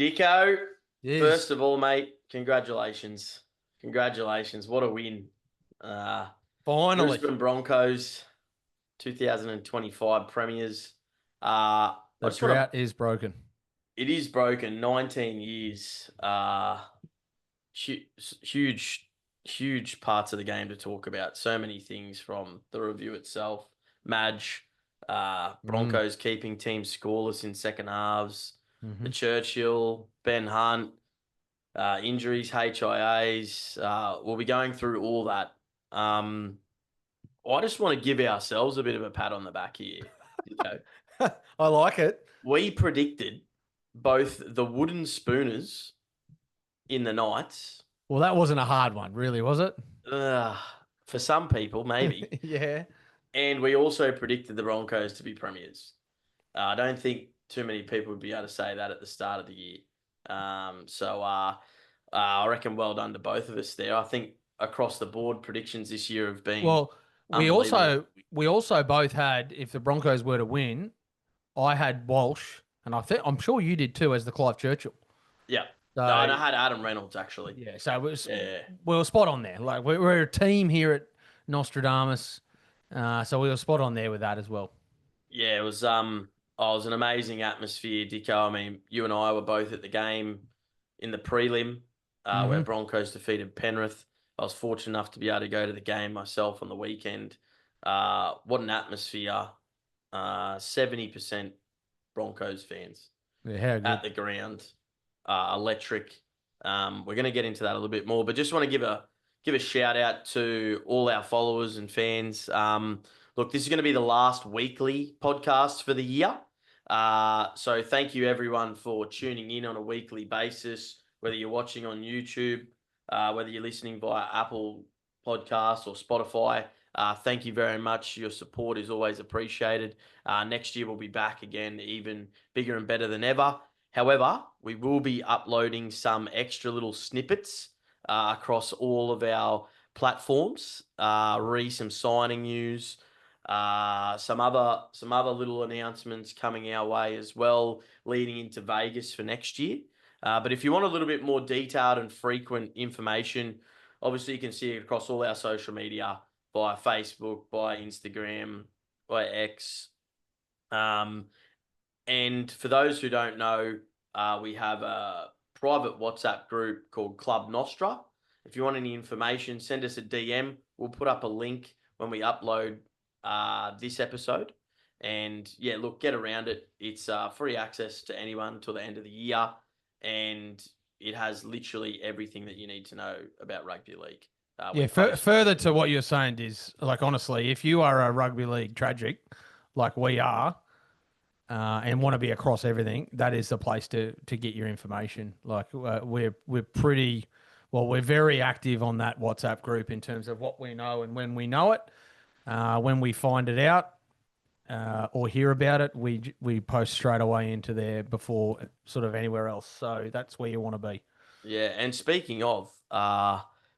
Dicko, Yes. first of all, mate, congratulations. Congratulations. What a win. Finally. Brisbane Broncos, 2025 Premiers. I The just want drought is broken. it is broken, 19 years. Huge, huge parts of the game to talk about. So many things from the review itself. Madge, Broncos keeping teams scoreless in second halves. The Churchill, Ben Hunt, injuries, HIAs. We'll be going through all that. I just want to give ourselves a bit of a pat on the back here. I like it. We predicted both the wooden spooners in the Knights. Well, that wasn't a hard one, really, was it? For some people, maybe. Yeah. And we also predicted the Broncos to be premiers. I don't think too many people would be able to say that at the start of the year. I reckon well done to both of us there. I think across the board predictions this year have been Well, we unbelievable. also both had, if the Broncos were to win, I had Walsh, and I'm sure you did too, as the Clive Churchill. Yeah. So No, and I had Adam Reynolds actually. yeah, so Yeah. we were spot on there. Like we're a team here at Nostradamus, so we were spot on there with that as well. Yeah, it was an amazing atmosphere, Dicko. I mean, you and I were both at the game in the prelim where Broncos defeated Penrith. I was fortunate enough to be able to go to the game myself on the weekend. What an atmosphere. 70% Broncos fans Yeah, how good. at the ground. Electric. We're going to get into that a little bit more, but just want to give a shout out to all our followers and fans. Look, this is going to be the last weekly podcast for the year. So thank you everyone for tuning in on a weekly basis, whether you're watching on YouTube, whether you're listening via Apple Podcasts or Spotify. Thank you very much. Your support is always appreciated. Next year we'll be back again, even bigger and better than ever. However, we will be uploading some extra little snippets across all of our platforms. Some signing news, some other little announcements coming our way as well, leading into Vegas for next year. But if you want a little bit more detailed and frequent information, obviously you can see it across all our social media, via Facebook, by Instagram, by X. And for those who don't know, we have a private WhatsApp group called Club Nostra. If you want any information, send us a DM. We'll put up a link when we upload this episode. And yeah, look, get around it. It's free access to anyone until the end of the year. And it has literally everything that you need to know about rugby league. Further to what you're saying is, like, honestly, if you are a rugby league tragic, like we are, and want to be across everything, that is the place to get your information. Like we're very active on that WhatsApp group in terms of what we know and when we know it. When we find it out or hear about it, we post straight away into there before sort of anywhere else. So that's where you want to be. Yeah, and speaking of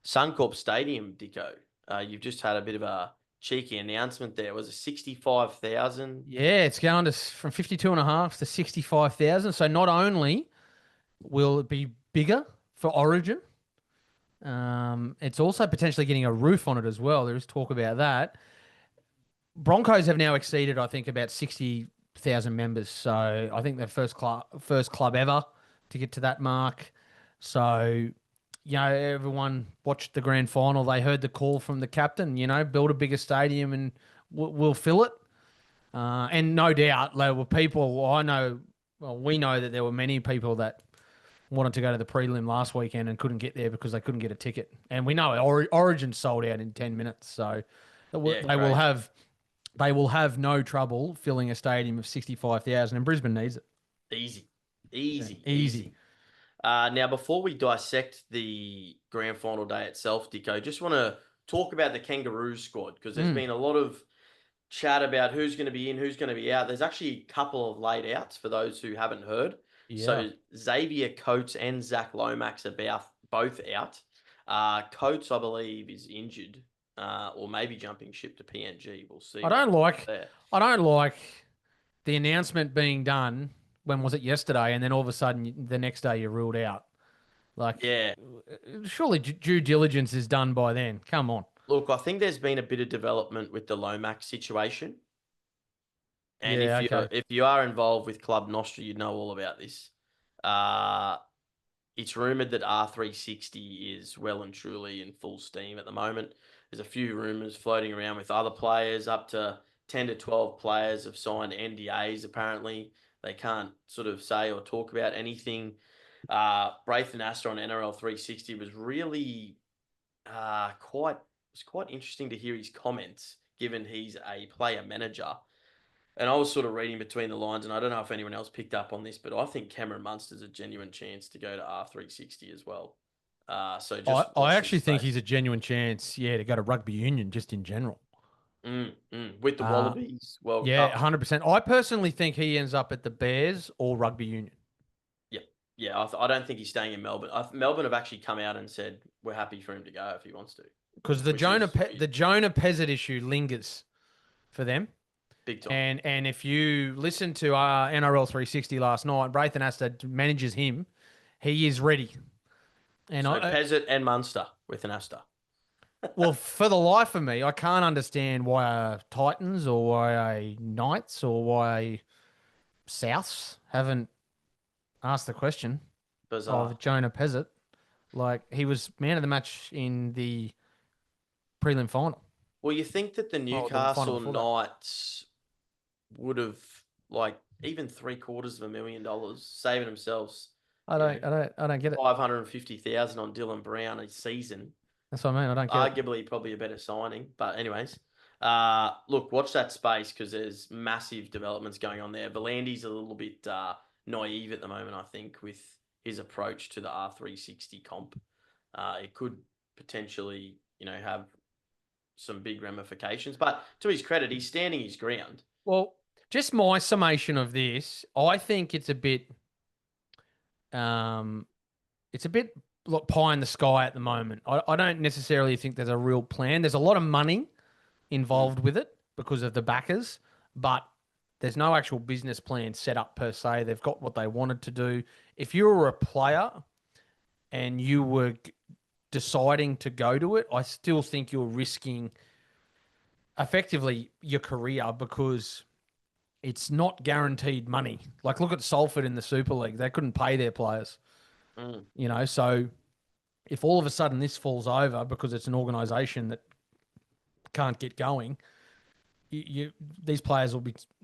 Suncorp Stadium, Dicko, you've just had a bit of a cheeky announcement there. Was it 65,000? Yeah, it's going from 52.5 to 65,000. So not only will it be bigger for Origin, it's also potentially getting a roof on it as well. There is talk about that. Broncos have now exceeded, I think, about 60,000 members. So I think they're first club ever to get to that mark. So, everyone watched the grand final. They heard the call from the captain, build a bigger stadium and we'll fill it. And no doubt there were people, we know that there were many people that wanted to go to the prelim last weekend and couldn't get there because they couldn't get a ticket. And we know Origin sold out in 10 minutes. So they will have no trouble filling a stadium of 65,000, and Brisbane needs it. Easy. Now, before we dissect the grand final day itself, Dicko, just want to talk about the Kangaroos squad because there's been a lot of chat about who's going to be in, who's going to be out. There's actually a couple of laid outs for those who haven't heard. Yeah. So Xavier Coates and Zach Lomax are both out. Coates, I believe, is injured or maybe jumping ship to PNG. We'll see. I don't like the announcement being done when was it yesterday? And then all of a sudden, the next day you're ruled out. Like, Yeah. surely due diligence is done by then. Come on. Look, I think there's been a bit of development with the Lomax situation. And Yeah, okay. if you are involved with Club Nostra, you know all about this. Uh, it's rumoured that R360 is well and truly in full steam at the moment. There's a few rumours floating around with other players. Up to 10 to 12 players have signed NDAs, apparently. They can't sort of say or talk about anything. Braithen Astor on NRL 360 was really quite interesting to hear his comments, given he's a player manager. And I was sort of reading between the lines, and I don't know if anyone else picked up on this, but I think Cameron Munster's a genuine chance to go to R360 as well. So just I watch actually this think space. he's a genuine chance, yeah, to go to rugby union just in general. With the Uh, Wallabies World yeah, Cup. 100%. I personally think he ends up at the Bears or rugby union. Yeah, yeah. I don't think he's staying in Melbourne. Melbourne have actually come out and said we're happy for him to go if he wants to, Because the which is The Jonah Pezzett issue lingers for them. big time. And if you listen to NRL 360 last night, Braithen Astor manages him. He is ready. And So Pezzett and Munster with an Astor. well, for the life of me, I can't understand why Titans or why Knights or why Souths haven't asked the question Bizarre. of Jonah Pezzett. Like, he was man of the match in the prelim final. Well, you think that the the final Newcastle before that. Knights would have like even $750,000 saving themselves I don't get it. 550,000 on Dylan Brown a season. That's what I mean. I don't get it. Arguably, probably a better signing. But anyways, look, watch that space because there's massive developments going on there. Volandi's a little bit naive at the moment, I think, with his approach to the R360 comp. It could potentially, have some big ramifications. But to his credit, he's standing his ground. Well, just my summation of this, I think it's a bit like pie in the sky at the moment. I don't necessarily think there's a real plan. There's a lot of money involved with it because of the backers, but there's no actual business plan set up per se. They've got what they wanted to do. If you were a player and you were deciding to go to it, I still think you're risking effectively your career because it's not guaranteed money. Like, look at Salford in the Super League. They couldn't pay their players. So if all of a sudden this falls over because it's an organisation that can't get going, these players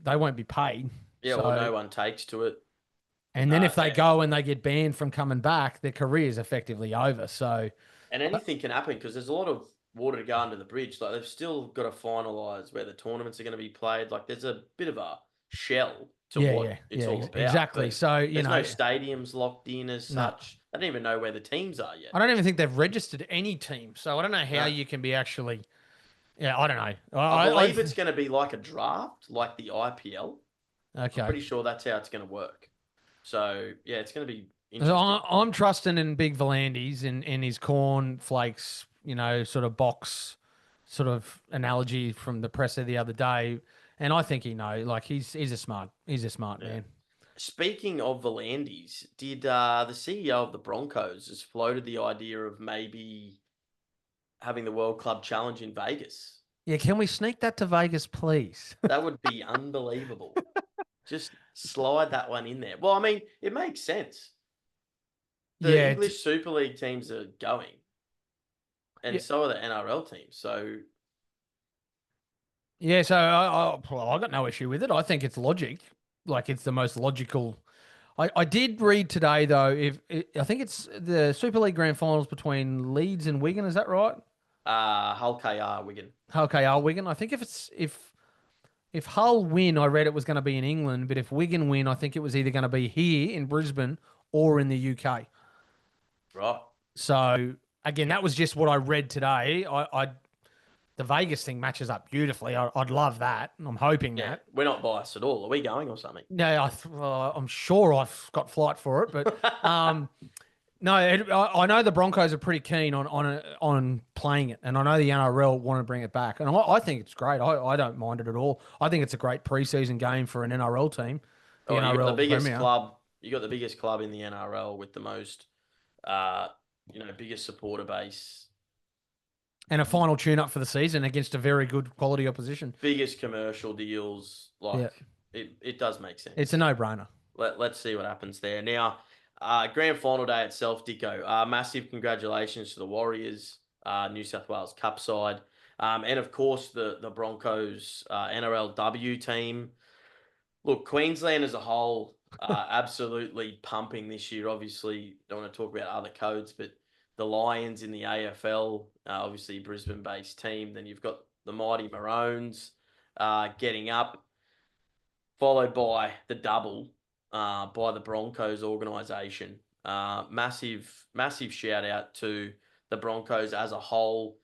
they won't be paid. Yeah, so, well, no one takes to it. And then if they go and they get banned from coming back, their career is effectively over. So, and anything can happen because there's a lot of water to go under the bridge. Like, they've still got to finalise where the tournaments are going to be played. Like, there's a bit of a shell to what it's all about. Exactly. So, there's no stadiums locked in as such. I don't even know where the teams are yet. I don't even think they've registered any team. So I don't know how you can be actually. Yeah, I don't know. I believe it's going to be like a draft, like the IPL. Okay. I'm pretty sure that's how it's going to work. So, yeah, it's going to be interesting. So I'm trusting in Big Volandis in his cornflakes, sort of box sort of analogy from the presser the other day. And I think like he's a smart man. Speaking of Volandis, did the CEO of the Broncos has floated the idea of maybe having the World Club Challenge in Vegas? Yeah, can we sneak that to Vegas, please? That would be unbelievable. Just slide that one in there. Well, I mean, it makes sense. The English Super League teams are going, and so are the NRL teams. So, yeah, so I got no issue with it. I think it's logic. Like, it's the most logical. I did read today though. I think it's the Super League Grand Finals between Leeds and Wigan. Is that right? Hull KR Wigan. Hull KR Wigan. I think if Hull win, I read it was going to be in England, but if Wigan win, I think it was either going to be here in Brisbane or in the UK. Right. So again, that was just what I read today. The Vegas thing matches up beautifully. I'd love that. I'm hoping that. We're not biased at all. Are we going or something? No, I'm sure I've got flight for it, but no, I know the Broncos are pretty keen on playing it, and I know the NRL want to bring it back, and I think it's great. I don't mind it at all. I think it's a great preseason game for an NRL team. The Oh, you got the NRL biggest Premier. club. You got the biggest club in the NRL with the most, biggest supporter base, And a final tune-up for the season against a very good quality opposition. biggest commercial deals. Yeah, Like it does make it's a sense. no-brainer. Let's see what happens there. Now, grand final day itself, Dicko. Massive congratulations to the Warriors, New South Wales Cup side, and of course the Broncos NRLW team. Look, Queensland as a whole, absolutely pumping this year. Obviously, don't want to talk about other codes, but the Lions in the AFL, obviously Brisbane-based team. Then you've got the mighty Maroons getting up, followed by the double by the Broncos organisation. Massive shout out to the Broncos as a whole.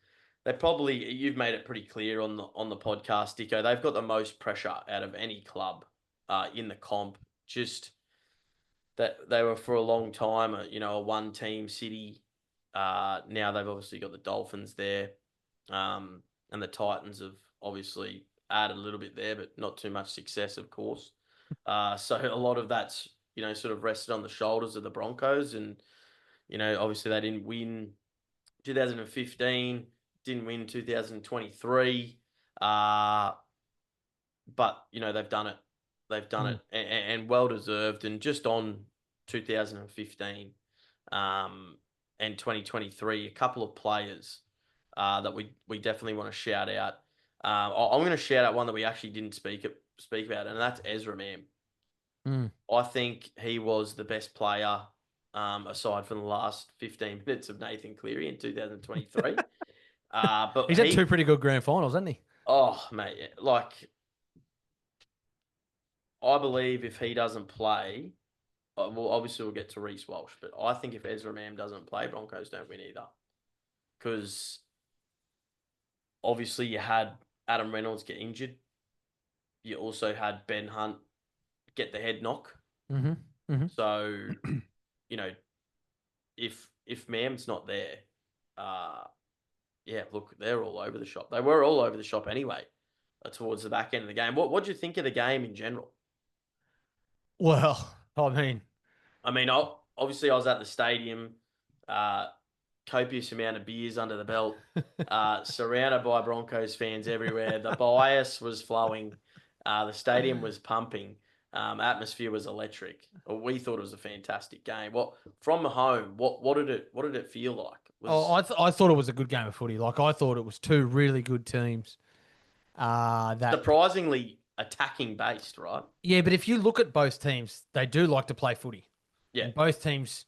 You've made it pretty clear on the podcast, Dicko. They've got the most pressure out of any club in the comp. Just that they were for a long time, a one-team city. Now they've obviously got the Dolphins there, and the Titans have obviously added a little bit there, but not too much success, of course. So a lot of that's sort of rested on the shoulders of the Broncos, and obviously they didn't win 2015, didn't win 2023, but they've done it. They've done it, and well deserved, and just on 2015 and 2023, a couple of players that we definitely want to shout out. I'm going to shout out one that we actually didn't speak about, and that's Ezra Mam. I think he was the best player, aside from the last 15 minutes of Nathan Cleary in 2023. But He's had two pretty good grand finals, hasn't he? Oh, mate, like I believe if he doesn't play, well, obviously we'll get to Reece Walsh, but I think if Ezra Mam doesn't play, Broncos don't win either. Because obviously you had Adam Reynolds get injured. You also had Ben Hunt get the head knock. So, if Mam's not there, look, they're all over the shop. They were all over the shop anyway, towards the back end of the game. What do you think of the game in general? Well, I mean, obviously I was at the stadium, copious amount of beers under the belt, surrounded by Broncos fans everywhere. The bias was flowing. The stadium was pumping. Atmosphere was electric. We thought it was a fantastic game. From home, what did it feel like? I thought it was a good game of footy. Like I thought it was two really good teams. That surprisingly attacking based, right? Yeah, but if you look at both teams, they do like to play footy. Yeah. And both teams,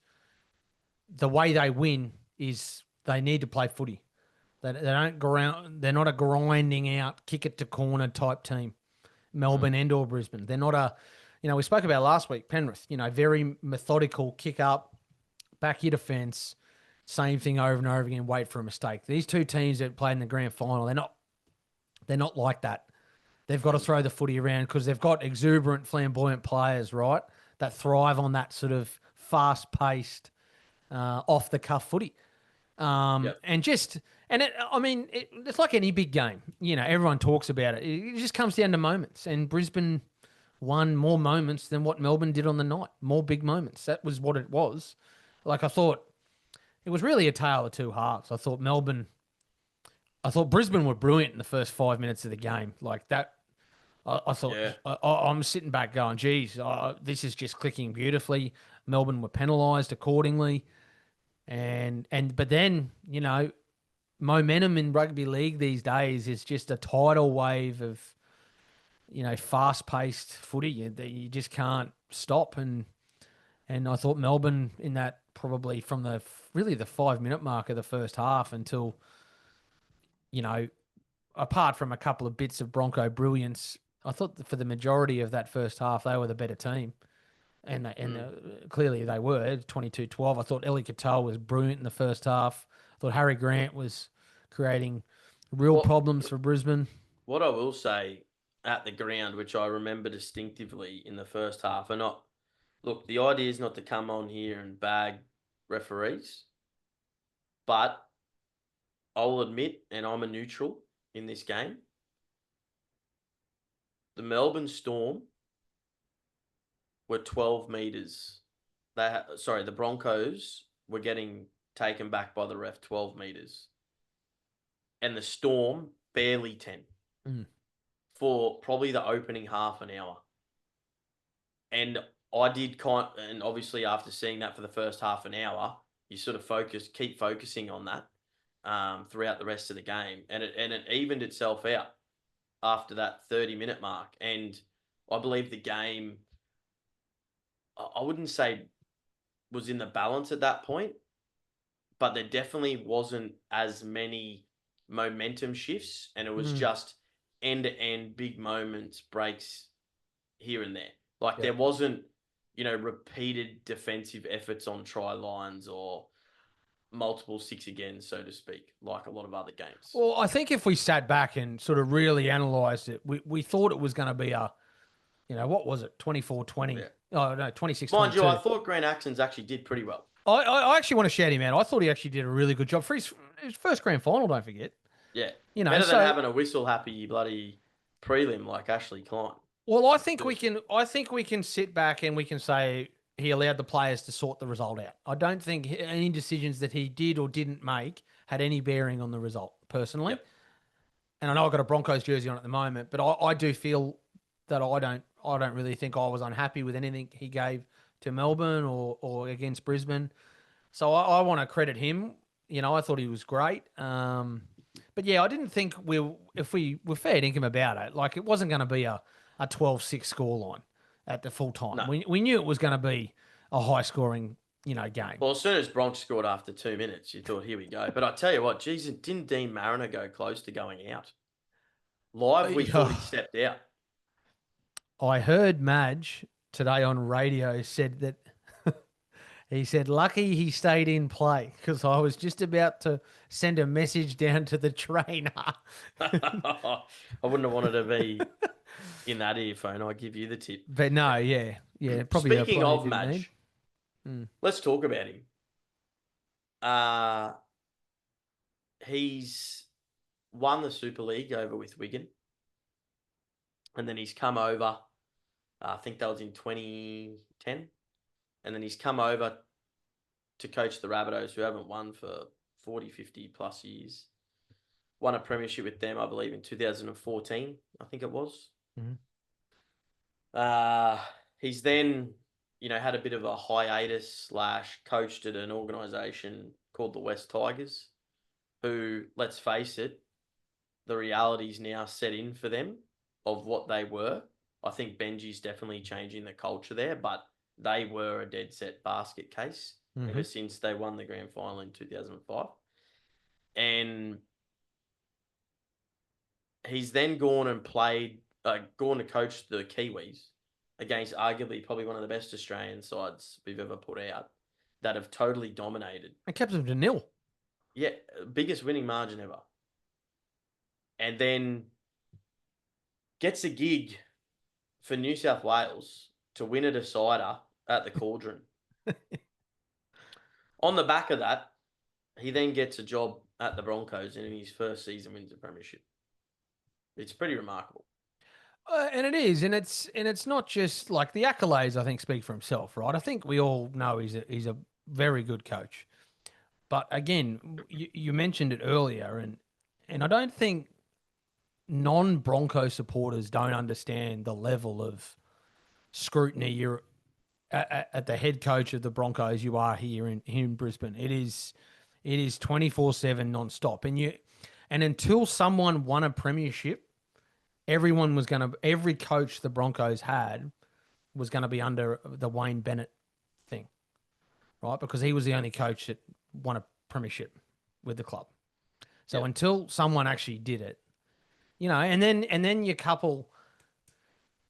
the way they win is they need to play footy. They don't go around. They're not a grinding out, kick it to corner type team. Melbourne and or Brisbane. They're not a, we spoke about last week, Penrith, very methodical, kick up, back your defence, same thing over and over again, wait for a mistake. These two teams that played in the grand final, they're not like that. They've got to throw the footy around because they've got exuberant, flamboyant players, right, that thrive on that sort of fast-paced, off-the-cuff footy. It's like any big game. Everyone talks about it. It just comes down to moments. And Brisbane won more moments than what Melbourne did on the night. More big moments. That was what it was. Like, I thought it was really a tale of two halves. I thought Brisbane were brilliant in the first 5 minutes of the game. Like that, I thought, yeah. I'm sitting back going, geez, this is just clicking beautifully. Melbourne were penalised accordingly. But then, momentum in rugby league these days is just a tidal wave of, fast-paced footy that you just can't stop. And I thought Melbourne in that probably from the 5-minute mark of the first half until, apart from a couple of bits of Bronco brilliance, I thought for the majority of that first half, they were the better team. And clearly they were, 22-12. I thought Eli Katoa was brilliant in the first half. I thought Harry Grant was creating real problems for Brisbane. What I will say at the ground, which I remember distinctively in the first half, look, the idea is not to come on here and bag referees, but I'll admit, and I'm a neutral in this game, the Melbourne Storm were 12 meters. The Broncos were getting taken back by the ref 12 meters, and the Storm barely 10 for probably the opening half an hour. And and obviously after seeing that for the first half an hour, you sort of keep focusing on that throughout the rest of the game, and it evened itself out after that 30-minute mark. And I believe the game, I wouldn't say was in the balance at that point, but there definitely wasn't as many momentum shifts, and it was just end-to-end big moments, breaks here and there. Like there wasn't, repeated defensive efforts on try lines or multiple six again, so to speak, like a lot of other games. Well, I think if we sat back and sort of really analysed it, we thought it was going to be what was it, 24-20? Yeah. Oh, no, 26-22. Mind you, I thought Grant Axons actually did pretty well. I actually want to shout him out. I thought he actually did a really good job for his first grand final, don't forget. Yeah. Better than having a whistle-happy bloody prelim like Ashley Klein. Well, I think we can sit back and we can say he allowed the players to sort the result out. I don't think any decisions that he did or didn't make had any bearing on the result, personally. Yep. And I know I've got a Broncos jersey on at the moment, but I do feel that I don't really think I was unhappy with anything he gave to Melbourne or against Brisbane. So I want to credit him. I thought he was great. But yeah, I didn't think if we were fair dinkum about it, like it wasn't going to be a 12-6 scoreline at the full time. No. We knew it was going to be a high-scoring, game. Well, as soon as Bronx scored after 2 minutes, you thought, here we go. But I tell you what, geez, didn't Dean Mariner go close to going out? Live, we thought he stepped out. I heard Madge today on radio said that he said, lucky he stayed in play because I was just about to send a message down to the trainer. I wouldn't have wanted to be in that earphone. I'll give you the tip. But no, yeah. Probably. Speaking of Madge, let's talk about him. He's won the Super League over with Wigan. And then he's come over, I think that was in 2010. And then he's come over to coach the Rabbitohs, who haven't won for 40, 50 plus years. Won a premiership with them, I believe, in 2014, I think it was. Mm-hmm. He's then, had a bit of a hiatus / coached at an organisation called the West Tigers, who, let's face it, the reality's now set in for them of what they were. I think Benji's definitely changing the culture there, but they were a dead set basket case ever since they won the grand final in 2005. And he's then gone and gone to coach the Kiwis against arguably probably one of the best Australian sides we've ever put out that have totally dominated. And kept them to 0. Yeah, biggest winning margin ever. And then gets a gig for New South Wales to win a decider at the Cauldron. On the back of that, he then gets a job at the Broncos and in his first season wins a premiership. It's pretty remarkable. And it is, and it's not just like the accolades. I think speak for himself, right? I think we all know he's a very good coach. But again, you mentioned it earlier, and I don't think non-Bronco supporters don't understand the level of scrutiny you're at the head coach of the Broncos you are here in Brisbane. It is 24/7 non-stop. And until someone won a premiership, every coach the Broncos had was going to be under the Wayne Bennett thing, right? Because he was the only coach that won a premiership with the club. So until someone actually did it, and then you couple,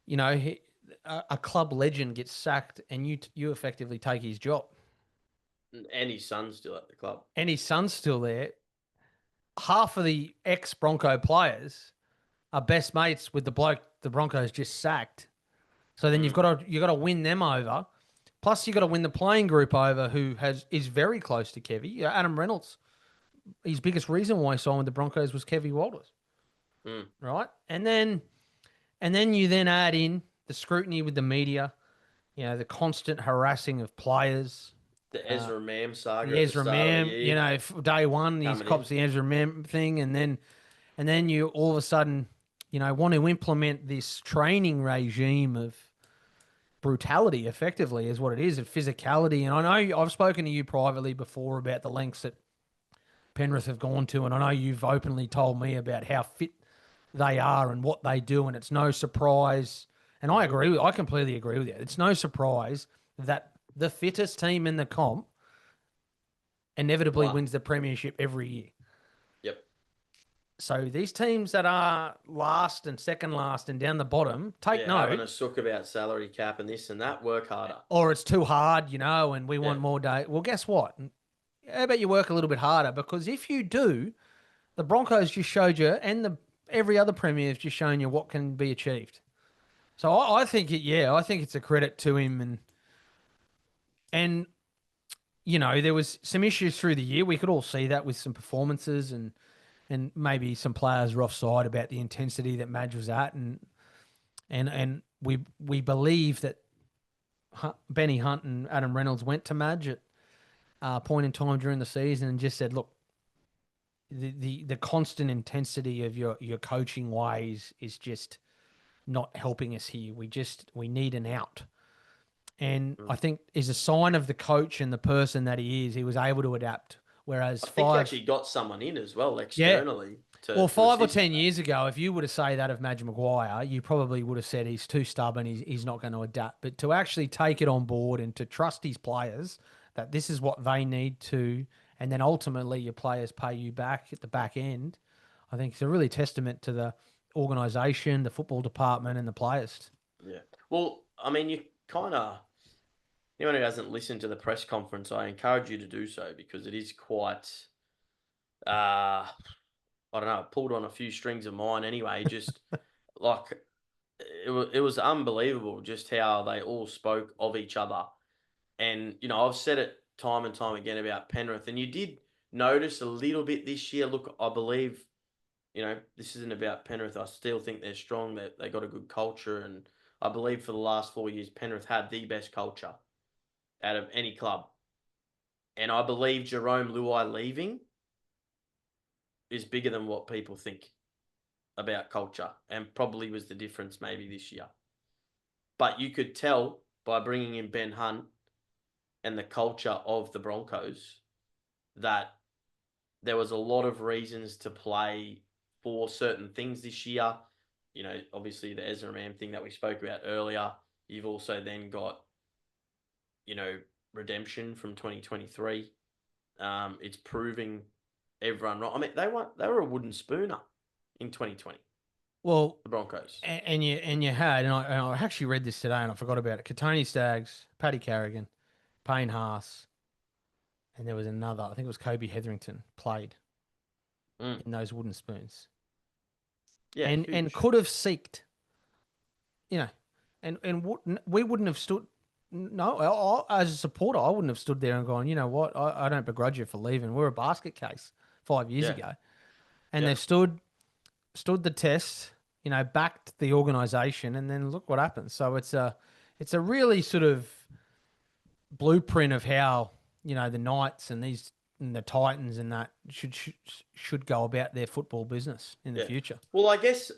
a club legend gets sacked and you effectively take his job. And his son's still at the club. And his son's still there. Half of the ex-Bronco players are best mates with the bloke the Broncos just sacked. So then you've got to win them over. Plus you've got to win the playing group over who is very close to Kevy. Adam Reynolds, his biggest reason why he signed with the Broncos was Kevy Walters. Right? And then you then add in the scrutiny with the media, the constant harassing of players. The Ezra Mam saga The at the Ezra start of the Mam, year day one, he's coming in. cops the Ezra Mam thing, and then you all of a sudden, want to implement this training regime of brutality, effectively, is what it is, of physicality. And I know I've spoken to you privately before about the lengths that Penrith have gone to, and I know you've openly told me about how fit they are and what they do, and it's no surprise. And I completely agree with you. It's no surprise that the fittest team in the comp inevitably wins the premiership every year. Yep. So these teams that are last and second last and down the bottom, take note. Having a sook about salary cap and this and that, work harder. Or it's too hard, and we want more day. Well, guess what? How about you work a little bit harder? Because if you do, the Broncos just showed you, and every other premier has just shown you what can be achieved. So I think I think it's a credit to him, and there was some issues through the year. We could all see that with some performances and maybe some players were offside about the intensity that Madge was at, and we believe that Benny Hunt and Adam Reynolds went to Madge at a point in time during the season and just said, look, the constant intensity of your coaching ways is just not helping us here. We need an out. And I think is a sign of the coach and the person that he is. He was able to adapt. Whereas I think he actually got someone in as well externally. Well, 5 or 10 years ago, if you were to say that of Madge Maguire, you probably would have said he's too stubborn, he's not going to adapt. But to actually take it on board and to trust his players that this is what they need to, and then ultimately your players pay you back at the back end, I think it's a really testament to the organisation, the football department, and the players. Yeah. Well, I mean, you kind of, anyone who hasn't listened to the press conference, I encourage you to do so because it is quite, I don't know, pulled on a few strings of mine anyway. Just like it was unbelievable just how they all spoke of each other. And, I've said it time and time again about Penrith, and you did notice a little bit this year. Look, I believe, this isn't about Penrith. I still think they're strong. They got a good culture, and I believe for the last 4 years, Penrith had the best culture out of any club. And I believe Jerome Luai leaving is bigger than what people think about culture, and probably was the difference maybe this year. But you could tell by bringing in Ben Hunt and the culture of the Broncos that there was a lot of reasons to play for certain things this year. Obviously the Ezra Mam thing that we spoke about earlier. You've also then got, redemption from 2023. It's proving everyone wrong. I mean, they were a wooden spooner in 2020. Well, the Broncos, and you had, and I actually read this today, and I forgot about it. Katoni Staggs, Paddy Carrigan, Payne Haas, and there was another. I think it was Kobe Hetherington played in those wooden spoons. Yeah, and could have seeked, and we wouldn't have stood. No, as a supporter, I wouldn't have stood there and gone, you know what, I don't begrudge you for leaving. We're a basket case 5 years ago. And they've stood the test, backed the organisation, and then look what happens. So it's a really sort of blueprint of how, the Knights and the Titans and that should go about their football business in the future. Well, I guess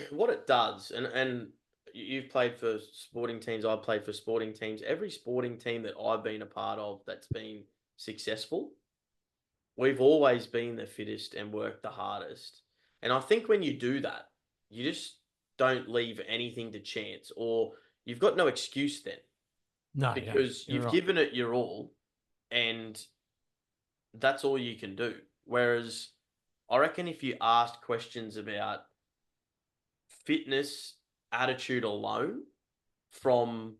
what it does, and you've played for sporting teams, I've played for sporting teams. Every sporting team that I've been a part of that's been successful, we've always been the fittest and worked the hardest. And I think when you do that, you just don't leave anything to chance, or you've got no excuse then. No, because you've given it your all, and that's all you can do. Whereas I reckon if you asked questions about fitness, attitude alone from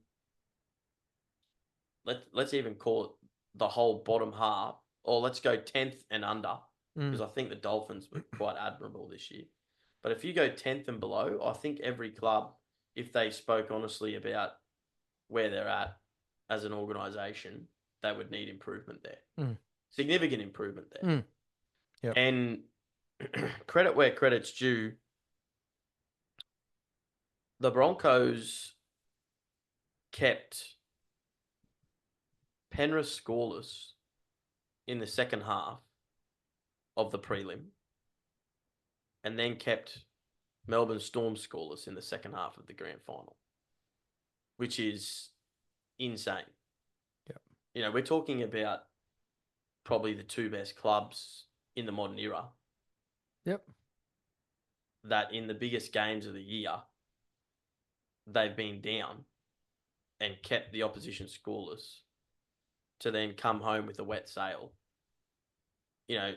let's even call it the whole bottom half, or let's go 10th and under, because I think the Dolphins were quite admirable this year. But if you go 10th and below, I think every club, if they spoke honestly about where they're at as an organisation, they would need improvement there. Significant improvement there. Yep. And credit where credit's due, the Broncos kept Penrith scoreless in the second half of the prelim, and then kept Melbourne Storm scoreless in the second half of the grand final, which is insane. Yep. You know, we're talking about probably the two best clubs in the modern era. Yep. That in the biggest games of the year, they've been down and kept the opposition scoreless to then come home with a wet sail. You know,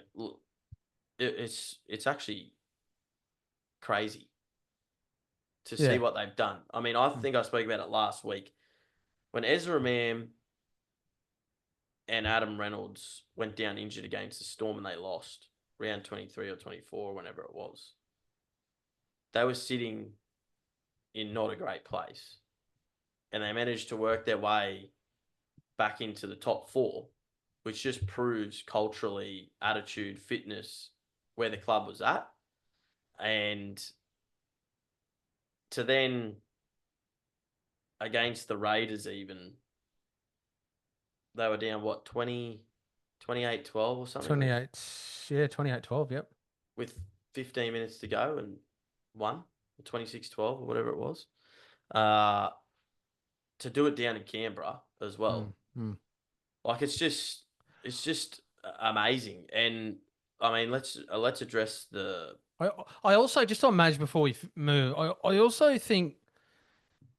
it's actually crazy to see what they've done. I mean, I think I spoke about it last week. When Ezra Mam and Adam Reynolds went down injured against the Storm and they lost round 23 or 24, whenever it was, they were sitting in not a great place. And they managed to work their way back into the top four, which just proves culturally, attitude, fitness, where the club was at. And to then, against the Raiders even, they were down, what, 28-12 or something? 28-12, yep. With 15 minutes to go and won, 26-12 or whatever it was. To do it down in Canberra as well. Like, it's just amazing. And I mean, let's address the. I also, just on Madge before we move, I also think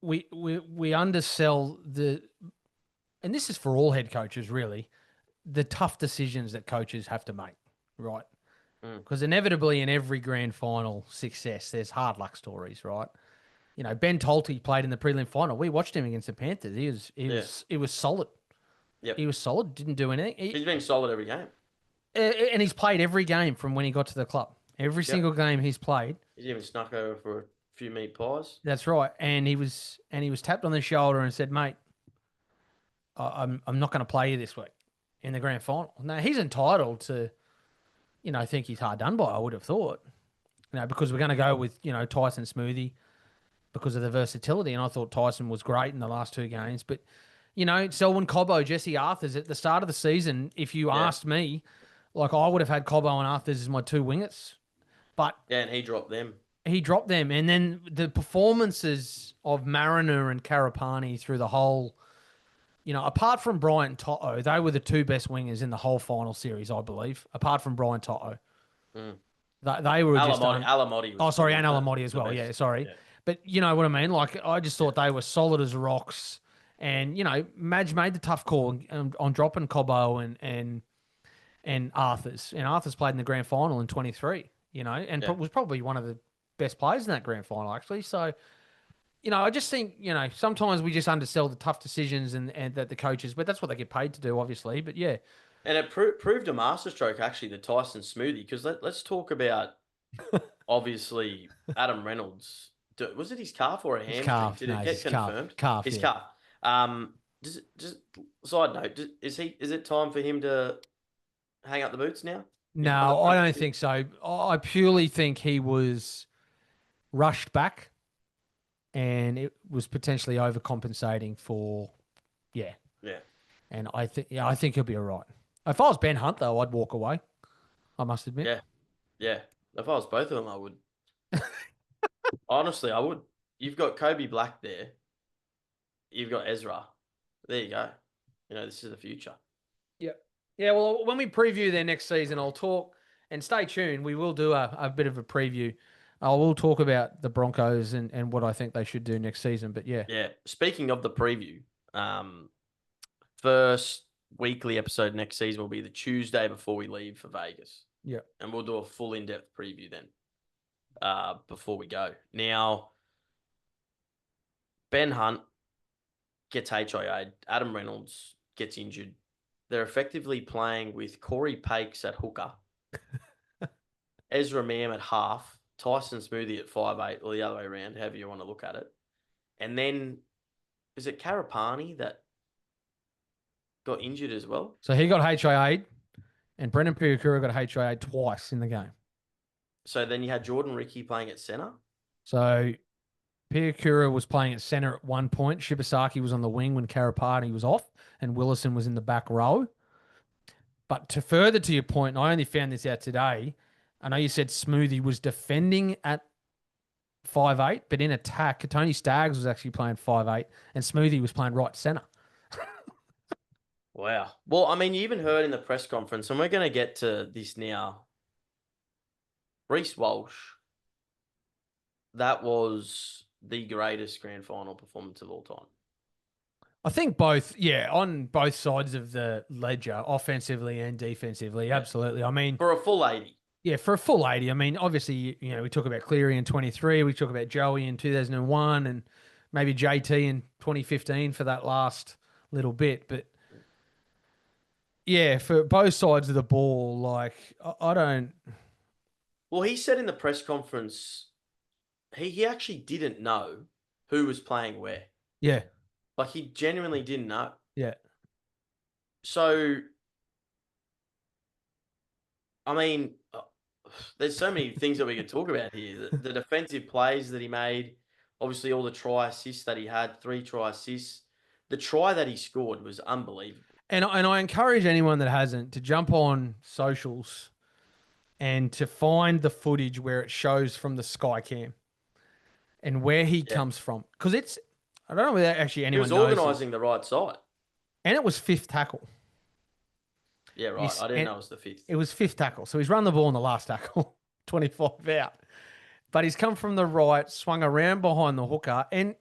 we undersell the, and this is for all head coaches really, the tough decisions that coaches have to make, right? Because inevitably in every grand final success, there's hard luck stories, right? You know, Ben Tolte played in the prelim final. We watched him against the Panthers. He was solid. Yep. He was solid. Didn't do anything. He's been solid every game. And he's played every game from when he got to the club. Every single game he's played. He's even snuck over for a few meat pies. That's right. And he was tapped on the shoulder and said, "Mate, I'm not going to play you this week in the grand final." Now he's entitled to, you know, think he's hard done by. I would have thought, you know, because we're going to go with, you know, Tyson Smoothie because of the versatility. And I thought Tyson was great in the last two games. But, you know, Selwyn Cobbo, Jesse Arthurs at the start of the season, if you asked me, like, I would have had Cobbo and Arthurs as my two wingers. But yeah, and he dropped them. And then the performances of Mariner and Karapani through the whole, you know, apart from Bryant Toto, they were the two best wingers in the whole final series, I believe, apart from Bryant Toto. They were Alamotti was. Oh, sorry, and Alamotti as well. Yeah, sorry. Yeah. But you know what I mean? Like, I just thought they were solid as rocks. And, you know, Madge made the tough call on dropping Cobbo and Arthurs. And Arthurs played in the grand final in 23, you know, and was probably one of the best players in that grand final, actually. So, you know, I just think, you know, sometimes we just undersell the tough decisions and that the coaches, but that's what they get paid to do, obviously. But yeah. And it proved a masterstroke, actually, the Tyson Smoothie, because let's talk about, obviously, Adam Reynolds. Was it his calf or a hamstring? Calf. Did it get confirmed? Calf. His calf. Just side note, is it time for him to hang up the boots now? No, I don't think so. I purely think he was rushed back, and it was potentially overcompensating for, yeah. And I think he'll be all right. If I was Ben Hunt, though, I'd walk away. I must admit. Yeah. If I was both of them, I would. Honestly, I would. You've got Kobe Black there. You've got Ezra. There you go. You know, this is the future. Yeah, well, when we preview their next season, I'll talk, and stay tuned. We will do a bit of a preview. I will talk about the Broncos and what I think they should do next season. But yeah. Yeah. Speaking of the preview, first weekly episode next season will be the Tuesday before we leave for Vegas. Yeah. And we'll do a full in-depth preview then before we go. Now, Ben Hunt gets HIA'd. Adam Reynolds gets injured. They're effectively playing with Corey Pakes at hooker, Ezra Mam at half, Tyson Smoothie at 5'8", or the other way around, however you want to look at it. And then, is it Karapani that got injured as well? So he got HIA'd, and Brendan Piakura got HIA'd twice in the game. So then you had Jordan Ricky playing at centre? So Piakura was playing at centre at one point. Shibasaki was on the wing when Karapati was off, and Willison was in the back row. But to further to your point, and I only found this out today. I know you said Smoothie was defending at 5'8", but in attack, Tony Staggs was actually playing 5'8", and Smoothie was playing right centre. Wow. Well, I mean, you even heard in the press conference, and we're going to get to this now. Reece Walsh, that was the greatest grand final performance of all time. I think both, on both sides of the ledger, offensively and defensively, absolutely. I mean, for a full 80. Yeah, for a full 80. I mean, obviously, we talk about Cleary in 23, we talk about Joey in 2001, and maybe JT in 2015 for that last little bit. But yeah, for both sides of the ball, like, I don't. Well, he said in the press conference, he actually didn't know who was playing where. Yeah. Like, he genuinely didn't know. Yeah. So, I mean, there's so many things that we could talk about here. The defensive plays that he made, obviously all the try assists that he had, 3 try assists. The try that he scored was unbelievable. And I encourage anyone that hasn't to jump on socials and to find the footage where it shows from the sky cam and where he comes from. Because I don't know whether actually anyone knows. He was organising the right side. And it was 5th tackle. Yeah, right. I didn't know it was the 5th. It was 5th tackle. So he's run the ball in the last tackle, 25 out. But he's come from the right, swung around behind the hooker. And,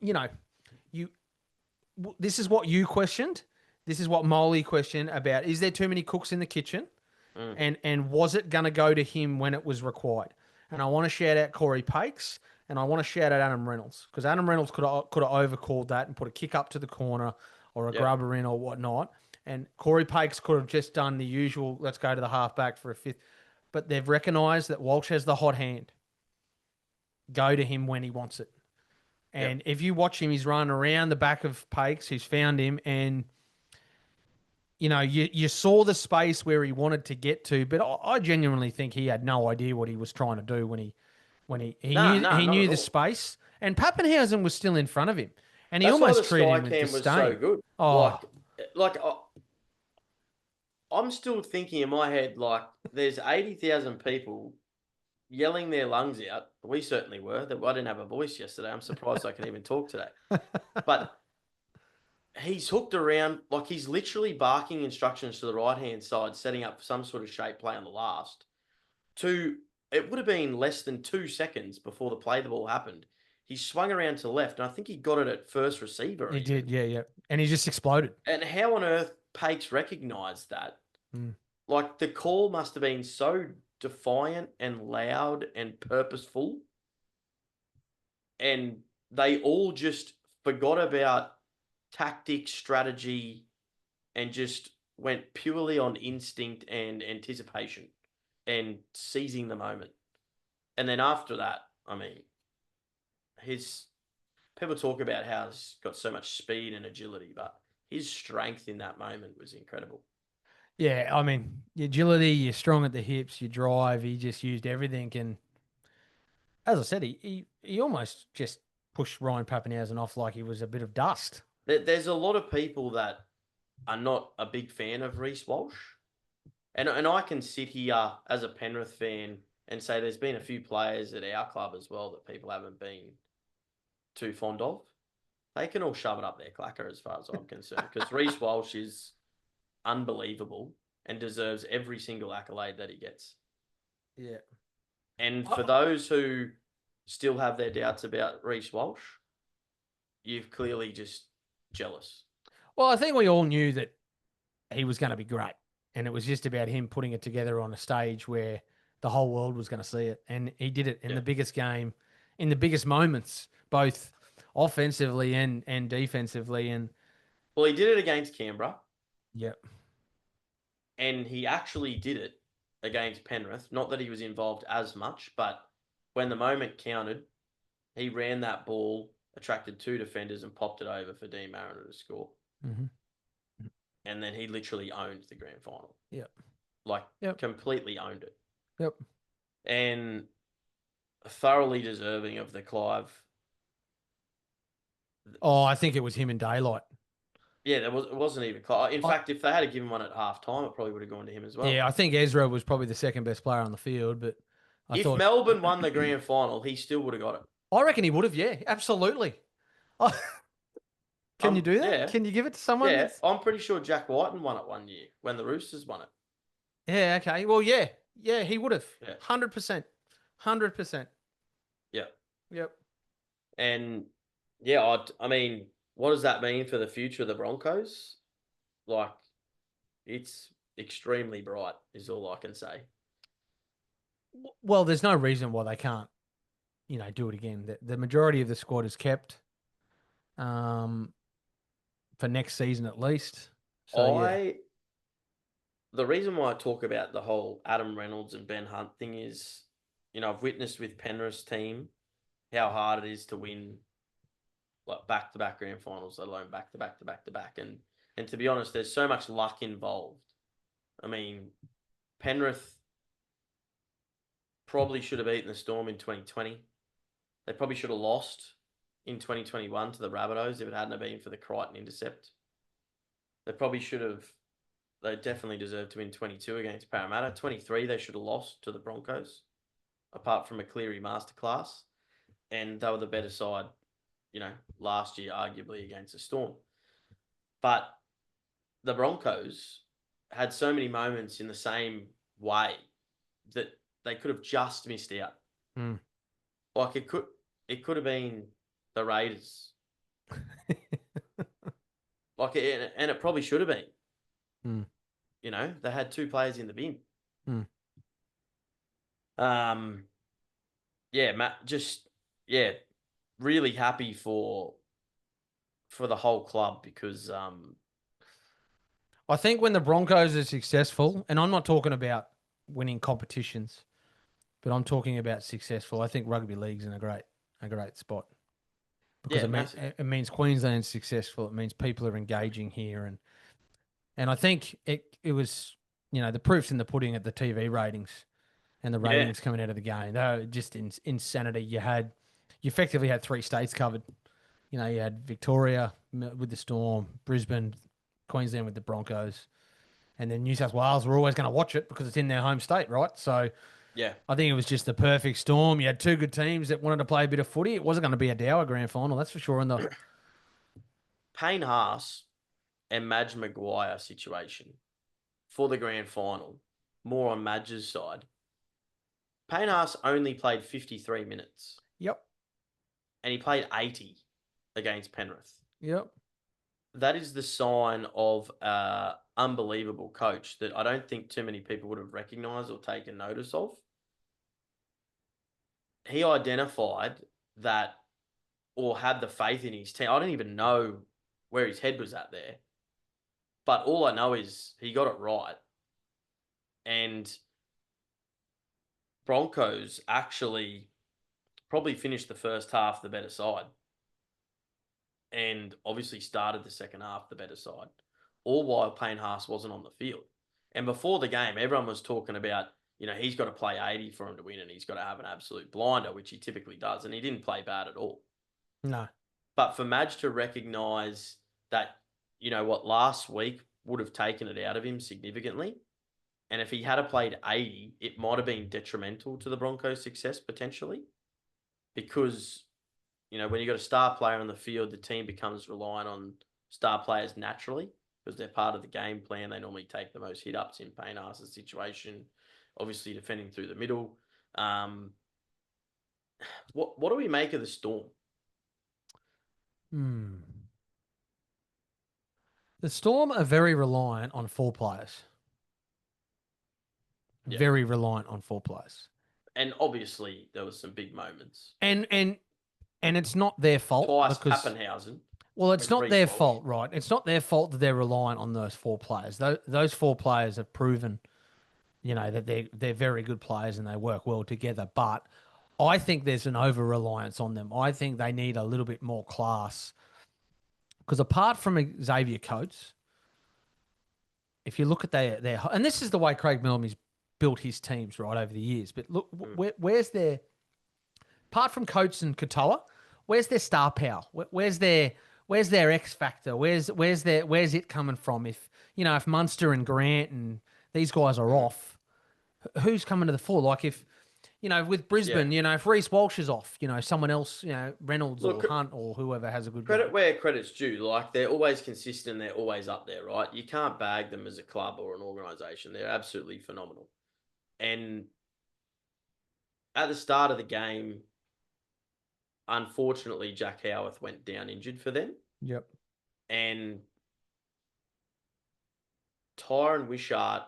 this is what you questioned. This is what Moley questioned about. Is there too many cooks in the kitchen? And was it going to go to him when it was required? And I want to shout out Corey Pakes, and I want to shout out Adam Reynolds, because Adam Reynolds could have overcalled that and put a kick up to the corner or a grubber in or whatnot. And Corey Pakes could have just done the usual, let's go to the halfback for a 5th. But they've recognised that Walsh has the hot hand. Go to him when he wants it. And if you watch him, he's running around the back of Pakes. He's found him, and you saw the space where he wanted to get to, but I genuinely think he had no idea what he was trying to do when he knew the space. And Pappenhausen was still in front of him, and he almost treated him with disdain. So good. Oh, I'm still thinking in my head, like, there's 80,000 people yelling their lungs out. We certainly were. I didn't have a voice yesterday. I'm surprised I can even talk today. But he's hooked around, like, he's literally barking instructions to the right-hand side, setting up some sort of shape play on the last. It would have been less than 2 seconds before the ball happened. He swung around to the left, and I think he got it at first receiver. He did, yeah. And he just exploded. And how on earth Pakes recognised that? Like, the call must have been so defiant and loud and purposeful. And they all just forgot about tactics, strategy, and just went purely on instinct and anticipation and seizing the moment. And then after that, I mean, people talk about how he's got so much speed and agility, but his strength in that moment was incredible. Yeah, I mean, your agility, you're strong at the hips, your drive, he just used everything. And as I said, he almost just pushed Ryan Pappenhausen off like he was a bit of dust. There's a lot of people that are not a big fan of Reece Walsh. And I can sit here as a Penrith fan and say there's been a few players at our club as well that people haven't been too fond of. They can all shove it up their clacker as far as I'm concerned, because Reece Walsh is unbelievable and deserves every single accolade that he gets. Yeah. And for those who still have their doubts about Reece Walsh, you've clearly just jealous. Well, I think we all knew that he was going to be great. And it was just about him putting it together on a stage where the whole world was going to see it. And he did it in the biggest game, in the biggest moments, both offensively and defensively. And well, he did it against Canberra. Yep. And he actually did it against Penrith. Not that he was involved as much, but when the moment counted, he ran that ball, attracted 2 defenders, and popped it over for Dean Mariner to score. Mm-hmm. And then he literally owned the grand final. Yep. Completely owned it. Yep. And thoroughly deserving of the Clive Oh, I think it was him and Daylight. Yeah, it wasn't even close. In I, fact, if they had given one at half time, it probably would have gone to him as well. yeah, I think Ezra was probably the second best player on the field, but I If thought Melbourne won the grand final, he still would have got it. I reckon he would have. Yeah, absolutely. Oh, can you do that? Yeah, Can you give it to someone yeah. that's? I'm pretty sure Jack Whiten won it one year when the Roosters won it. Yeah, okay. Well, yeah, he would have. Yeah, 100%. 100%. yeah, Yep. and yeah. I mean, what does that mean for the future of the Broncos? Like, it's extremely bright, is all I can say. Well, there's no reason why they can't, do it again. The majority of the squad is kept um, for next season at least. So, yeah. The reason why I talk about the whole Adam Reynolds and Ben Hunt thing is, I've witnessed with Penrith's team how hard it is to win like back-to-back grand finals, let alone back-to-back. And to be honest, there's so much luck involved. I mean, Penrith probably should have beaten the Storm in 2020. They probably should have lost in 2021 to the Rabbitohs if it hadn't been for the Crichton intercept. They probably should have. They definitely deserved to win 22 against Parramatta. 23, they should have lost to the Broncos, apart from a Cleary masterclass. And they were the better side, last year, arguably, against the Storm. But the Broncos had so many moments in the same way that they could have just missed out. Mm. Like it could have been the Raiders. And it probably should have been. Mm. They had two players in the bin. Mm. Yeah, Matt, really happy for the whole club because I think when the Broncos are successful, and I'm not talking about winning competitions, but I'm talking about successful. I think rugby league's in a great spot because it means Queensland's successful. It means people are engaging here, and I think it was the proof's in the pudding at the TV ratings and the ratings coming out of the game. They were just insanity. You effectively had 3 states covered. You had Victoria with the Storm, Brisbane, Queensland with the Broncos, and then New South Wales were always going to watch it because it's in their home state, right? So yeah, I think it was just the perfect storm. You had 2 good teams that wanted to play a bit of footy. It wasn't going to be a dour grand final, that's for sure. In the Payne Haas and Madge Maguire situation for the grand final, more on Madge's side. Payne Haas only played 53 minutes. Yep. And he played 80 against Penrith. Yep. That is the sign of an unbelievable coach that I don't think too many people would have recognised or taken notice of. He identified that or had the faith in his team. I don't even know where his head was at there. But all I know is he got it right. And Broncos actually probably finished the first half the better side. And obviously started the second half the better side. All while Payne Haas wasn't on the field. And before the game, everyone was talking about, he's got to play 80 for him to win and he's got to have an absolute blinder, which he typically does. And he didn't play bad at all. No. But for Madge to recognise that, last week would have taken it out of him significantly. And if he had played 80, it might have been detrimental to the Broncos' success potentially. Because, when you've got a star player on the field, the team becomes reliant on star players naturally because they're part of the game plan. They normally take the most hit-ups in Payne Haas's situation, obviously defending through the middle. What do we make of the Storm? The Storm are very reliant on 4 players. Yeah. Very reliant on 4 players. And obviously there was some big moments. And it's not their fault. Twice Pappenhausen. Well, it's not Reece their Walsh. fault, right? It's not their fault that they're reliant on those 4 players. Those 4 players have proven, that they're very good players and they work well together. But I think there's an over-reliance on them. I think they need a little bit more class. Because apart from Xavier Coates, if you look at their and this is the way Craig Bellamy's built his teams right over the years. But look, where's their apart from Coates and Katoa, where's their star power? Where's their X factor? Where's it coming from? If Munster and Grant and these guys are off, who's coming to the fore? Like if with Brisbane, if Reece Walsh is off, someone else, Reynolds or Hunt or whoever has a good credit game. where credit's due. Like they're always consistent. They're always up there, right? You can't bag them as a club or an organisation. They're absolutely phenomenal. And at the start of the game, unfortunately, Jack Howarth went down injured for them. Yep. And Tyron Wishart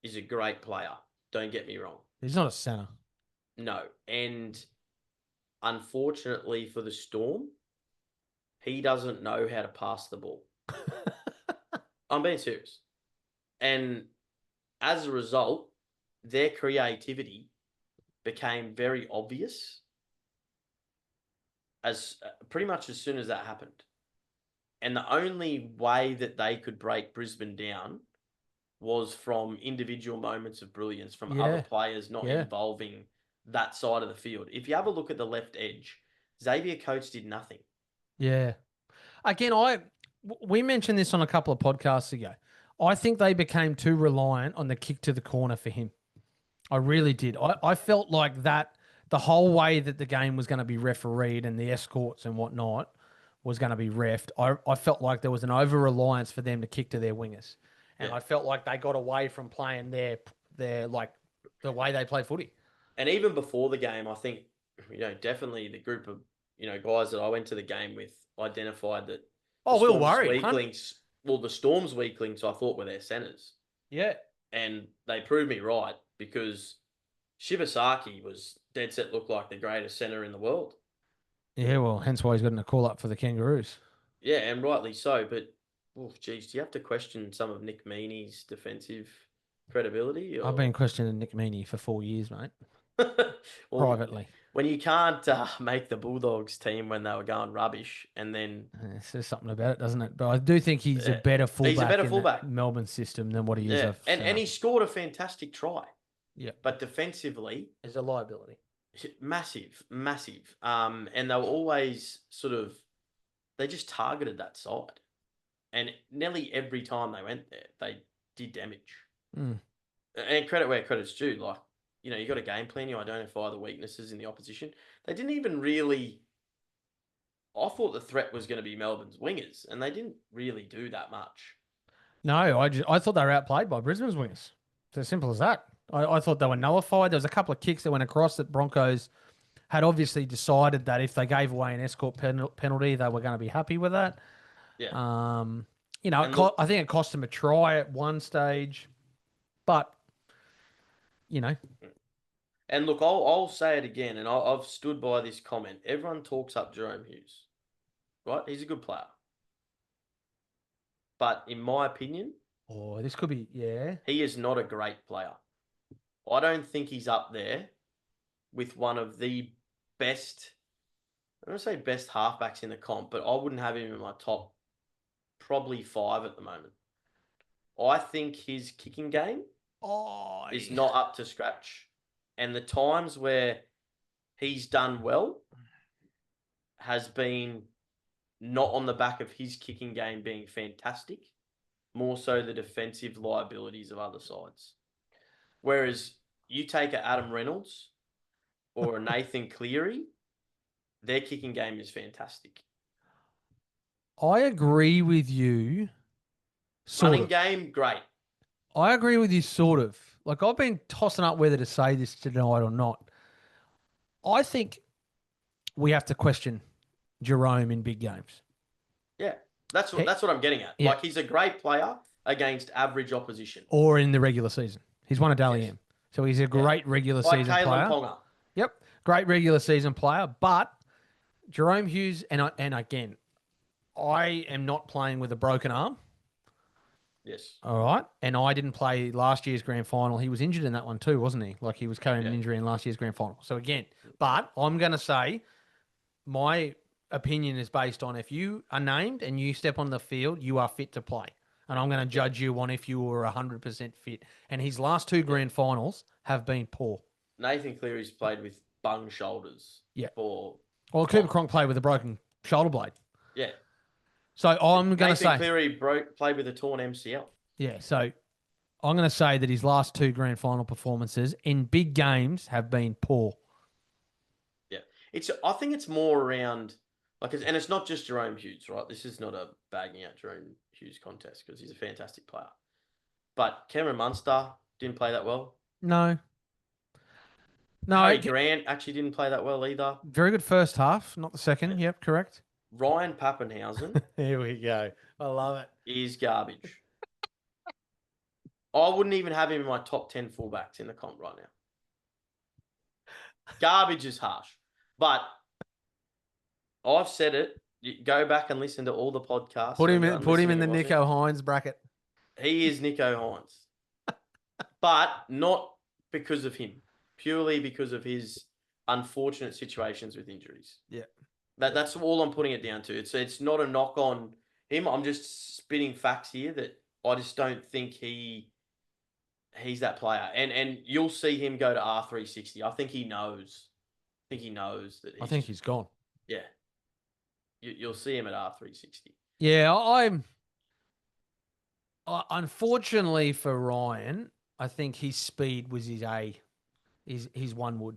is a great player. Don't get me wrong. He's not a centre. No. And unfortunately for the Storm, he doesn't know how to pass the ball. I'm being serious. And as a result, their creativity became very obvious as pretty much as soon as that happened. And the only way that they could break Brisbane down was from individual moments of brilliance from other players not involving that side of the field. If you have a look at the left edge, Xavier Coates did nothing. Yeah. Again, we mentioned this on a couple of podcasts ago. I think they became too reliant on the kick to the corner for him. I really did. I felt like that the whole way that the game was going to be refereed and the escorts and whatnot was going to be reffed. I felt like there was an over-reliance for them to kick to their wingers. And I felt like they got away from playing their like the way they play footy. And even before the game, I think, definitely the group of, guys that I went to the game with identified that we were worried. Weaklings, well, the Storm's weaklings, I thought, were their centres. Yeah. And they proved me right because Shibasaki was dead set looked like the greatest centre in the world. Yeah, well, hence why he's gotten a call up for the Kangaroos. Yeah, and rightly so. But, geez, do you have to question some of Nick Meaney's defensive credibility? I've been questioning Nick Meaney for 4 years, mate. Privately. When you can't make the Bulldogs team when they were going rubbish, and then it says something about it, doesn't it? But I do think he's a better fullback. He's a better fullback in the Melbourne system than what he is. And he scored a fantastic try. Yeah, but defensively, is a liability. Massive. And they were always they just targeted that side, and nearly every time they went there, they did damage. And credit where credit's due, like. You got a game plan, you identify the weaknesses in the opposition. They didn't even really... I thought the threat was going to be Melbourne's wingers, and they didn't really do that much. No, I thought they were outplayed by Brisbane's wingers. It's as simple as that. I thought they were nullified. There was a couple of kicks that went across that Broncos had obviously decided that if they gave away an escort penalty, they were going to be happy with that. Yeah. I think it cost them a try at one stage, but... And look, I'll say it again, and I've stood by this comment. Everyone talks up Jerome Hughes, right? He's a good player. But in my opinion... this could be, he is not a great player. I don't think he's up there with one of the best... I don't say best halfbacks in the comp, but I wouldn't have him in my top probably 5 at the moment. I think his kicking game is not up to scratch. And the times where he's done well has been not on the back of his kicking game being fantastic, more so the defensive liabilities of other sides. Whereas you take a Adam Reynolds or a Nathan Cleary, their kicking game fantastic. I agree with you. Running game, great. I agree with you, sort of. Like, I've been tossing up whether to say this tonight or not. I think we have to question Jerome in big games. Yeah, that's what I'm getting at. Yeah. Like, he's a great player against average opposition. Or in the regular season. He's won a Dally M. So he's a great regular season player. Ponga. Yep, great regular season player. But Jerome Hughes, and again, I am not playing with a broken arm. Yes. All right. And I didn't play last year's grand final. He was injured in that one too, wasn't he? Like, he was carrying an injury in last year's grand final. So again, but I'm going to say my opinion is based on if you are named and you step on the field, you are fit to play. And I'm going to judge you on if you were 100% fit. And his last 2 grand finals have been poor. Nathan Cleary's played with bung shoulders for Well, Cooper Cronk played with a broken shoulder blade. Yeah. So I'm going to Nathan say, Cleary played with a torn MCL. yeah. So I'm going to say that his last two grand final performances in big games have been poor. Yeah. I think it's more around and it's not just Jerome Hughes, right? This is not a bagging out Jerome Hughes contest because he's a fantastic player. But Cameron Munster didn't play that well. No. Harry Grant actually didn't play that well either. Very good first half, not the second. Yep, correct. Ryan Pappenhausen. Here we go. I love it. Is garbage. I wouldn't even have him in my top 10 fullbacks in the comp right now. Garbage is harsh. But I've said it. You go back and listen to all the podcasts. Put him in the Nico Hines bracket. He is Nico Hines. But not because of him. Purely because of his unfortunate situations with injuries. Yeah. That's all I'm putting it down to. It's not a knock on him. I'm just spitting facts here that I just don't think he's that player. And you'll see him go to R360. I think he knows. That I think he's gone. Yeah. You'll see him at R360. Yeah, unfortunately for Ryan, I think his speed was his one wood.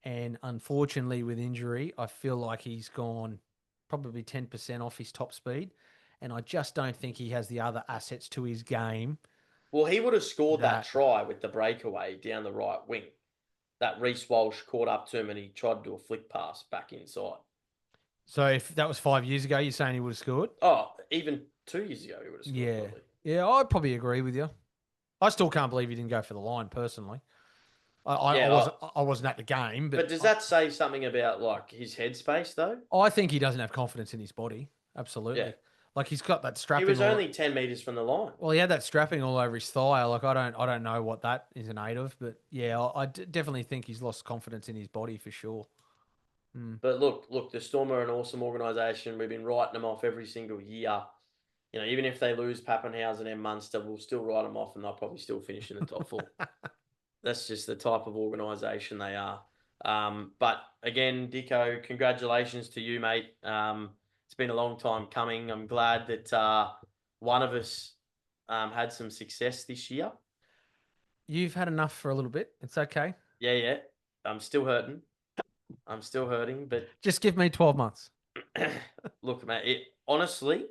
And unfortunately with injury, I feel like he's gone probably 10% off his top speed. And I just don't think he has the other assets to his game. Well, he would have scored that try with the breakaway down the right wing. That Reece Walsh caught up to him and he tried to do a flick pass back inside. So if that was 5 years ago, you're saying he would have scored? Oh, even 2 years ago he would have scored. Yeah. Probably. Yeah, I'd probably agree with you. I still can't believe he didn't go for the line personally. I wasn't at the game. But does that say something about like his headspace though? I think he doesn't have confidence in his body. Absolutely. Yeah. Like he's got that strapping. He was only 10 meters from the line. Well, he had that strapping all over his thigh. Like I don't know what that is an aid of, but yeah, I definitely think he's lost confidence in his body for sure. But look, the Storm are an awesome organisation. We've been writing them off every single year. You know, even if they lose Pappenhausen and Munster, we'll still write them off, and they'll probably still finish in the top 4. That's just the type of organisation they are. But again, Dicko, congratulations to you, mate. It's been a long time coming. I'm glad that one of us had some success this year. You've had enough for a little bit. It's okay. Yeah. I'm still hurting, but just give me 12 months. Look, mate, honestly,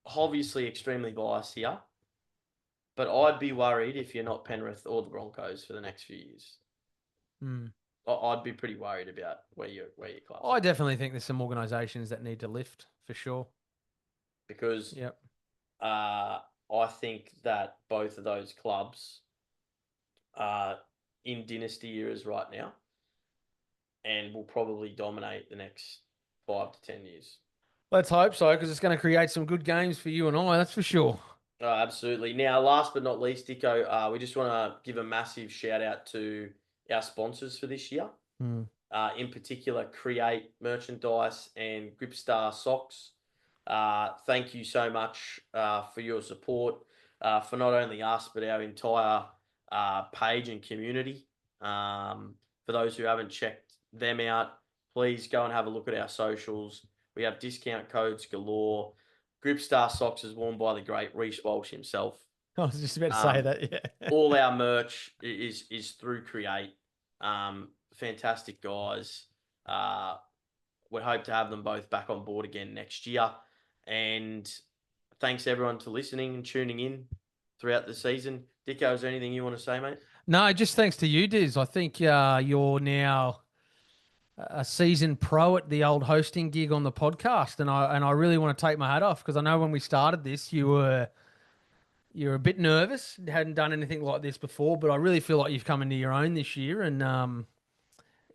obviously extremely biased here, but I'd be worried if you're not Penrith or the Broncos for the next few years. I'd be pretty worried about where your club. I definitely think there's some organisations that need to lift for sure. Because I think that both of those clubs are in dynasty eras right now and will probably dominate the next 5 to 10 years. Let's hope so, because it's going to create some good games for you and I, that's for sure. Oh, absolutely. Now, last but not least, Dicko, we just want to give a massive shout out to our sponsors for this year. In particular, Create Merchandise and Gripstar Socks. Thank you so much for your support for not only us, but our entire page and community. For those who haven't checked them out, please go and have a look at our socials. We have discount codes galore. Gripstar Socks is worn by the great Reece Walsh himself. I was just about to say that, yeah. All our merch is through Create. Fantastic guys. We hope to have them both back on board again next year. And thanks everyone for listening and tuning in throughout the season. Dicko, is there anything you want to say, mate? No, just thanks to you, Dizz. I think you're now a seasoned pro at the old hosting gig on the podcast, and I really want to take my hat off because I know when we started this, you're a bit nervous, hadn't done anything like this before, but I really feel like you've come into your own this year and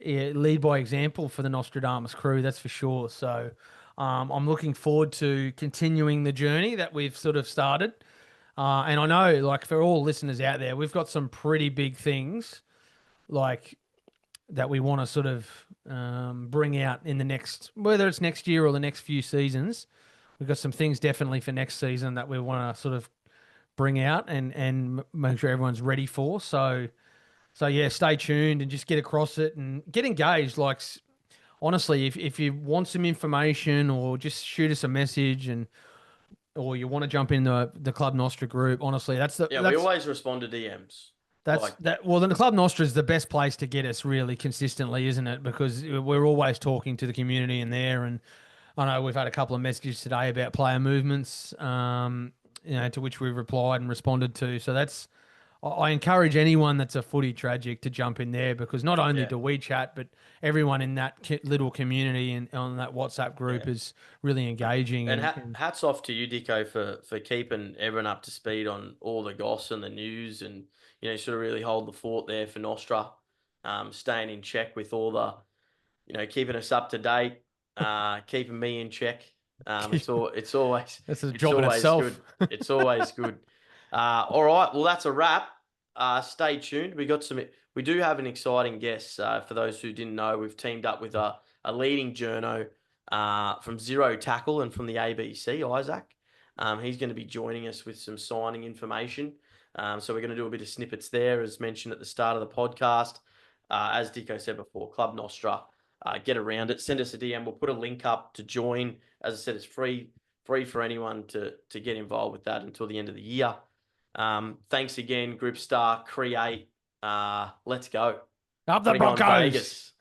lead by example for the Nostradamus crew, that's for sure. So I'm looking forward to continuing the journey that we've sort of started. And I know, like, for all listeners out there, we've got some pretty big things, like, that we want to sort of bring out in the next, whether it's next year or the next few seasons. We've got some things definitely for next season that we want to sort of bring out and make sure everyone's ready for. So yeah, stay tuned and just get across it and get engaged. Like, honestly, if you want some information or just shoot us a message or you want to jump in the Club Nostra group, honestly, Yeah, we always respond to DMs. Like, well, then the Club Nostra is the best place to get us really consistently, isn't it? Because we're always talking to the community in there, and I know we've had a couple of messages today about player movements, to which we've replied and responded to. So I encourage anyone that's a footy tragic to jump in there, because not only yeah, do we chat, but everyone in that little community and on that WhatsApp group yeah. is really engaging. And And hats off to you, Dicko, for keeping everyone up to speed on all the goss and the news, and sort of really hold the fort there for Nostra, staying in check with all the, keeping us up to date, keeping me in check. It's always that's a it's job in always itself. good. It's always good. All right, well that's a wrap. Stay tuned. We do have an exciting guest. For those who didn't know, we've teamed up with a leading journo from Zero Tackle and from the ABC, Isaac. He's going to be joining us with some signing information. So we're going to do a bit of snippets there, as mentioned at the start of the podcast. As Dicko said before, Club Nostra. Get around it. Send us a DM. We'll put a link up to join. As I said, it's free for anyone to get involved with that until the end of the year. Thanks again, Group Star. Create. Let's go. Up the Putting on Broncos. Vegas.